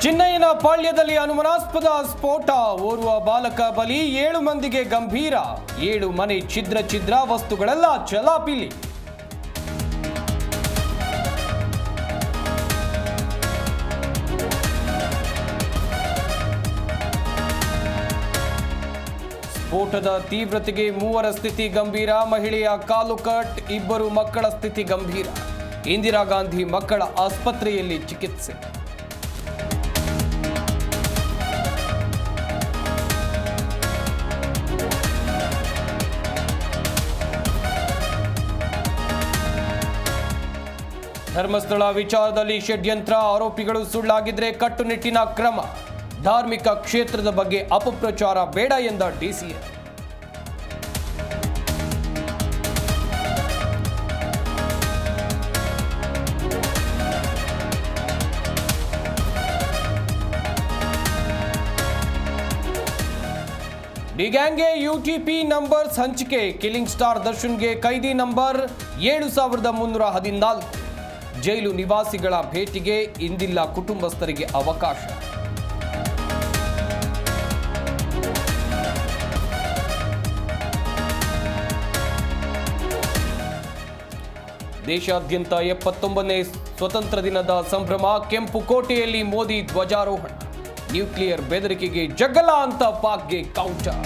ಚಿನ್ನಯ್ಯನ ಪಾಳ್ಯದಲ್ಲಿ ಅನುಮಾನಾಸ್ಪದ ಸ್ಫೋಟ, ಓರ್ವ ಬಾಲಕ ಬಲಿ, 7 ಮಂದಿಗೆ ಗಂಭೀರ, 7 ಮನೆ ಛಿದ್ರ ವಸ್ತುಗಳೆಲ್ಲ ಚಲಾಪಿಲಿ. ಸ್ಫೋಟದ ತೀವ್ರತೆಗೆ 3ರ ಸ್ಥಿತಿ ಗಂಭೀರ, ಮಹಿಳೆಯ ಕಾಲು ಕಟ್, 2 ಮಕ್ಕಳ ಸ್ಥಿತಿ ಗಂಭೀರ. ಇಂದಿರಾ ಗಾಂಧಿ ಮಕ್ಕಳ ಆಸ್ಪತ್ರೆಯಲ್ಲಿ ಚಿಕಿತ್ಸೆ. ಧರ್ಮಸ್ಥಳ ವಿಚಾರದಲ್ಲಿ ಷಡ್ಯಂತ್ರ, ಆರೋಪಿಗಳು ಸುಳ್ಳಾಗಿದ್ರೆ ಕಟ್ಟುನಿಟ್ಟಿನ ಕ್ರಮ, ಧಾರ್ಮಿಕ ಕ್ಷೇತ್ರದ ಬಗ್ಗೆ ಅಪಪ್ರಚಾರ ಬೇಡ ಎಂದ ಡಿಸಿಎಂ. ಡಿ ಗ್ಯಾಂಗ್ಗೆ ಯುಟಿಪಿ ನಂಬರ್ಸ್ ಹಂಚಿಕೆ, ಕಿಲ್ಲಿಂಗ್ ಸ್ಟಾರ್ ದರ್ಶನ್ಗೆ ಕೈದಿ ನಂಬರ್ 7314. ಜೈಲು ನಿವಾಸಿಗಳ ಭೇಟಿಗೆ ಇಂದಿಲ್ಲ ಕುಟುಂಬಸ್ಥರಿಗೆ ಅವಕಾಶ. ದೇಶಾದ್ಯಂತ 79ನೇ ಸ್ವತಂತ್ರ ದಿನದ ಸಂಭ್ರಮ, ಕೆಂಪುಕೋಟೆಯಲ್ಲಿ ಮೋದಿ ಧ್ವಜಾರೋಹಣ. ನ್ಯೂಕ್ಲಿಯರ್ ಬೆದರಿಕೆಗೆ ಜಗ್ಗಲ್ಲ ಅಂತ ಪಾಕ್ಗೆ ಕೌಂಟರ್.